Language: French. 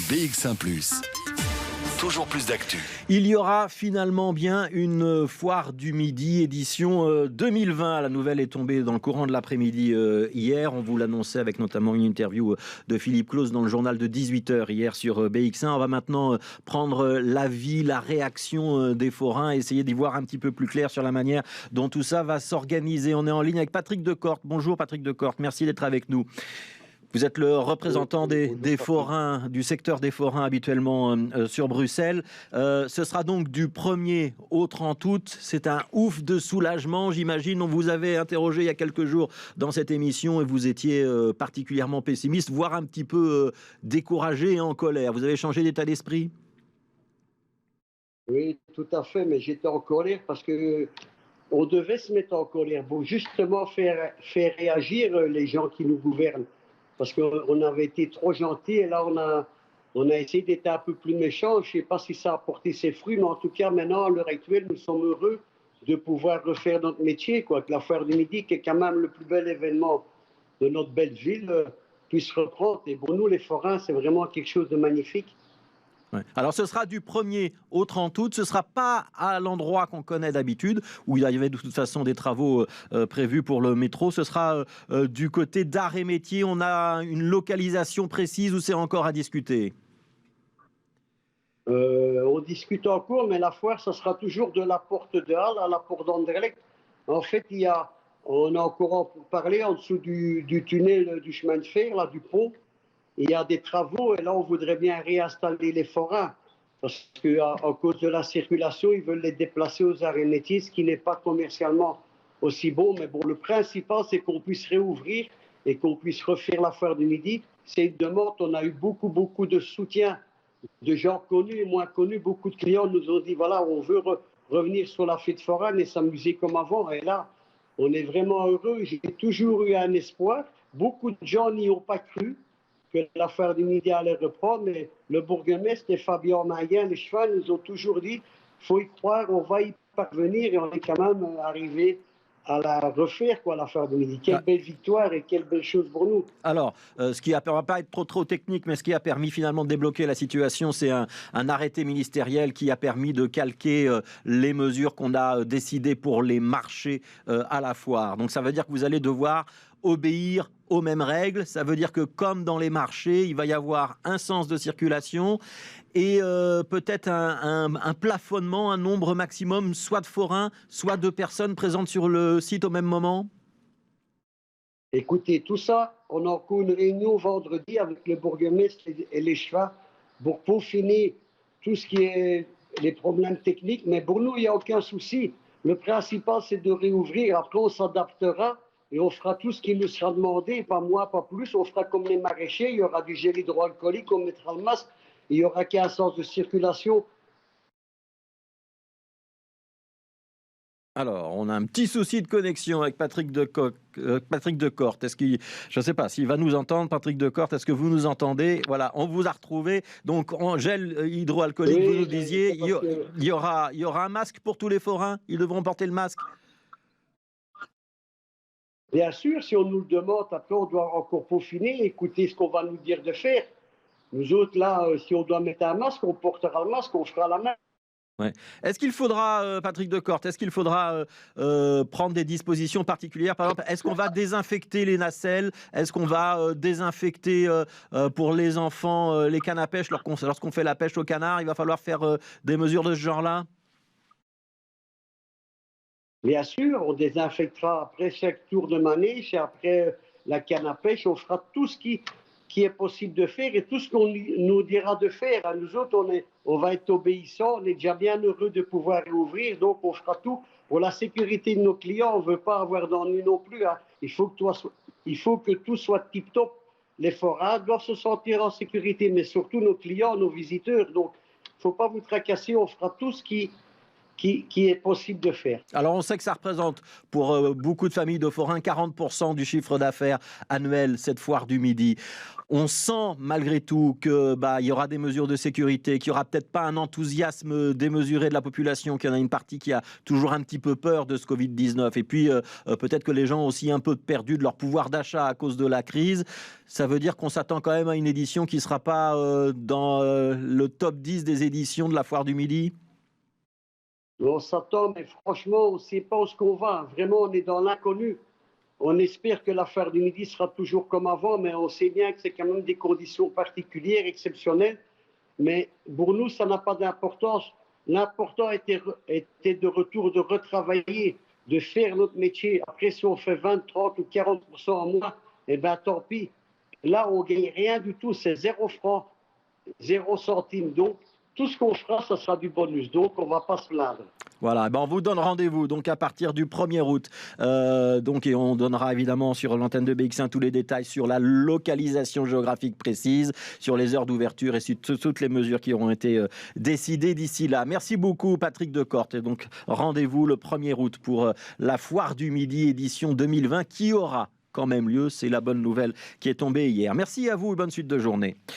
BX1 +. Toujours plus d'actu. Il y aura finalement bien une foire du Midi édition 2020. La nouvelle est tombée dans le courant de l'après-midi hier. On vous l'annonçait avec notamment une interview de Philippe Claus dans le journal de 18h hier sur BX1. On va maintenant prendre l'avis, la réaction des forains, essayer d'y voir un petit peu plus clair sur la manière dont tout ça va s'organiser. On est en ligne avec Patrick Decorte. Bonjour Patrick Decorte, merci d'être avec nous. Vous êtes le représentant des forains, du secteur des forains habituellement sur Bruxelles. Ce sera donc du 1er au 30 août. C'est un ouf de soulagement, j'imagine. On vous avait interrogé il y a quelques jours dans cette émission et vous étiez particulièrement pessimiste, voire un petit peu découragé et en colère. Vous avez changé d'état d'esprit ? Oui, tout à fait, mais j'étais en colère parce que on devait se mettre en colère pour justement faire réagir les gens qui nous gouvernent. Parce qu'on avait été trop gentils et là on a essayé d'être un peu plus méchants. Je ne sais pas si ça a porté ses fruits, mais en tout cas maintenant, à l'heure actuelle, nous sommes heureux de pouvoir refaire notre métier, que la foire du Midi, qui est quand même le plus bel événement de notre belle ville, puisse reprendre. Et pour nous, les forains, c'est vraiment quelque chose de magnifique. Ouais. Alors ce sera du 1er au 30 août, ce ne sera pas à l'endroit qu'on connaît d'habitude, où il y avait de toute façon des travaux prévus pour le métro, ce sera du côté d'Art et Métiers. On a une localisation précise ou c'est encore à discuter ? On discute en cours, mais la foire, ça sera toujours de la porte de Halle à la porte d'Anderlecht. En fait, on a encore parlé en dessous du tunnel du chemin de fer, là, du pont. Il y a des travaux et là, on voudrait bien réinstaller les forains parce qu'à cause de la circulation, ils veulent les déplacer aux Arts et Métiers, ce qui n'est pas commercialement aussi bon. Mais bon, le principal, c'est qu'on puisse réouvrir et qu'on puisse refaire la foire du Midi. C'est une demande. On a eu beaucoup de soutien de gens connus et moins connus. Beaucoup de clients nous ont dit, voilà, on veut revenir sur la fête foraine et s'amuser comme avant. Et là, on est vraiment heureux. J'ai toujours eu un espoir. Beaucoup de gens n'y ont pas cru que la foire du Midi allait reprendre, mais le bourgmestre et Fabien Mayen, les chevaux, nous ont toujours dit il faut y croire, on va y parvenir et on est quand même arrivé à la refaire, la foire du Midi. Quelle belle victoire et quelle belle chose pour nous. Alors, ce qui ne va pas être trop technique, mais ce qui a permis finalement de débloquer la situation, c'est un arrêté ministériel qui a permis de calquer les mesures qu'on a décidées pour les marchés à la foire. Donc ça veut dire que vous allez devoir obéir aux mêmes règles. Ça veut dire que comme dans les marchés, il va y avoir un sens de circulation et peut-être un plafonnement, un nombre maximum, soit de forains, soit de personnes présentes sur le site au même moment. Écoutez, tout ça, on a encore une réunion vendredi avec le bourgmestre et les chevaux pour peaufiner tout ce qui est les problèmes techniques. Mais pour nous, il n'y a aucun souci. Le principal, c'est de réouvrir. Après, on s'adaptera et on fera tout ce qui nous sera demandé. Pas moins, pas plus. On fera comme les maraîchers. Il y aura du gel hydroalcoolique, on mettra le masque. Il n'y aura qu'un sens de circulation. Alors, on a un petit souci de connexion avec Patrick Decorte. Je ne sais pas s'il va nous entendre, Patrick Decorte. Est-ce que vous nous entendez ? Voilà, on vous a retrouvé. Donc, en gel hydroalcoolique, oui, vous nous disiez, il y aura un masque pour tous les forains ? Ils devront porter le masque ? Bien sûr, si on nous le demande, après, on doit encore peaufiner, écouter ce qu'on va nous dire de faire. Nous autres, là, si on doit mettre un masque, on portera le masque, on fera la main. Ouais. Est-ce qu'il faudra, Patrick Decorte, prendre des dispositions particulières ? Par exemple, est-ce qu'on va désinfecter les nacelles ? Est-ce qu'on va désinfecter pour les enfants les cannes à pêche lorsqu'on fait la pêche au canard ? Il va falloir faire des mesures de ce genre-là ? Bien sûr, on désinfectera après chaque tour de manège et après la canne à pêche. On fera tout ce qui est possible de faire et tout ce qu'on nous dira de faire. À nous autres, on va être obéissants. On est déjà bien heureux de pouvoir réouvrir. Donc, on fera tout pour la sécurité de nos clients. On ne veut pas avoir d'ennui non plus. Hein. Il faut que tout soit tip-top. Les forains doivent se sentir en sécurité, mais surtout nos clients, nos visiteurs. Donc, il ne faut pas vous tracasser. On fera tout ce qui est possible de faire. Alors on sait que ça représente pour beaucoup de familles de forains 40% du chiffre d'affaires annuel, cette foire du Midi. On sent malgré tout que il y aura des mesures de sécurité, qu'il y aura peut-être pas un enthousiasme démesuré de la population, qu'il y en a une partie qui a toujours un petit peu peur de ce Covid-19. Et puis peut-être que les gens ont aussi un peu perdu de leur pouvoir d'achat à cause de la crise. Ça veut dire qu'on s'attend quand même à une édition qui ne sera pas dans le top 10 des éditions de la Foire du Midi. On s'attend, mais franchement, on ne sait pas où ce qu'on va. Vraiment, on est dans l'inconnu. On espère que la Foire du Midi sera toujours comme avant, mais on sait bien que c'est quand même des conditions particulières, exceptionnelles. Mais pour nous, ça n'a pas d'importance. L'important était de retour, de retravailler, de faire notre métier. Après, si on fait 20, 30 ou 40% en moins, eh bien, tant pis. Là, on ne gagne rien du tout. C'est 0 francs, 0 centime. Donc, tout ce qu'on fera, ça sera du bonus. Donc, on ne va pas se plaindre. Voilà, on vous donne rendez-vous donc à partir du 1er août. Et on donnera évidemment sur l'antenne de BX1 tous les détails sur la localisation géographique précise, sur les heures d'ouverture et sur toutes les mesures qui auront été décidées d'ici là. Merci beaucoup Patrick Decorte. Et donc rendez-vous le 1er août pour la Foire du Midi édition 2020 qui aura quand même lieu. C'est la bonne nouvelle qui est tombée hier. Merci à vous et bonne suite de journée.